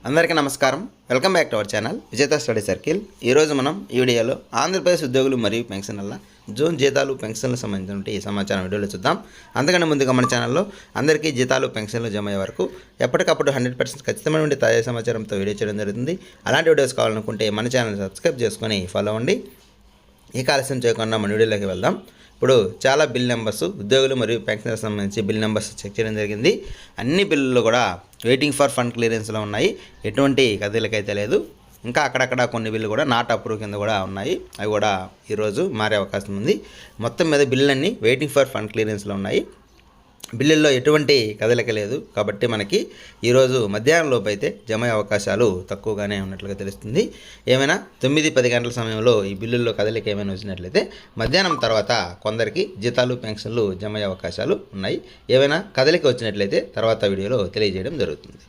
అందరికీ నమస్కారం. Welcome back to our channel విజేత స్టడీ సర్కిల్. ఈరోజు మనం ఈ వీడియోలో ఆంధ్రప్రదేశ్ ఉద్యోగులు మరియు పెన్షనర్ల జూన్ జీతాలు పెన్షన్లకు సంబంధించిన సమాచారం వీడియోలో చూద్దాం. అంతకన్నా ముందుగా మన ఛానల్లో అందరికీ జీతాలు పెన్షన్లు జమ అయ్యే వరకు ఎప్పటికప్పుడు 100% ఖచ్చితమైన తాజా సమాచారంతో వీడియో చేయడం జరుగుతుంది. అలాంటి వీడియోస్ కావాలనుకుంటే మన ఛానల్ సబ్స్క్రైబ్ చేసుకొని ఫాలో అవ్వండి. ఈ ఆలస్యం చేయకుండా మన వీడియోలోకి వెళ్దాం. ఇప్పుడు చాలా బిల్ నెంబర్స్ ఉద్యోగులు మరియు పెన్షనర్లకు సంబంధించి బిల్ నెంబర్స్ చెక్ చేయడం జరిగింది. అన్ని బిల్లులు కూడా వెయిటింగ్ ఫర్ ఫండ్ క్లియరెన్స్లో ఉన్నాయి. ఎటువంటి కదలికైతే లేదు. ఇంకా అక్కడక్కడ కొన్ని బిల్లు కూడా నాట్ అప్రూవ్ కింద కూడా ఉన్నాయి. అవి కూడా ఈరోజు మారే అవకాశం ఉంది. మొత్తం మీద బిల్లులన్నీ వెయిటింగ్ ఫర్ ఫండ్ క్లియరెన్స్లో ఉన్నాయి. బిల్లుల్లో ఎటువంటి కదలిక లేదు. కాబట్టి మనకి ఈరోజు మధ్యాహ్నం లోపు అయితే జమ అయ్యే అవకాశాలు తక్కువగానే ఉన్నట్లుగా తెలుస్తుంది. ఏమైనా 9-10 గంటల సమయంలో ఈ బిల్లుల్లో కదలిక ఏమైనా వచ్చినట్లయితే మధ్యాహ్నం తర్వాత కొందరికి జీతాలు పెన్షన్లు జమ అయ్యే అవకాశాలు ఉన్నాయి. ఏమైనా కదలిక వచ్చినట్లయితే తర్వాత వీడియోలో తెలియజేయడం జరుగుతుంది.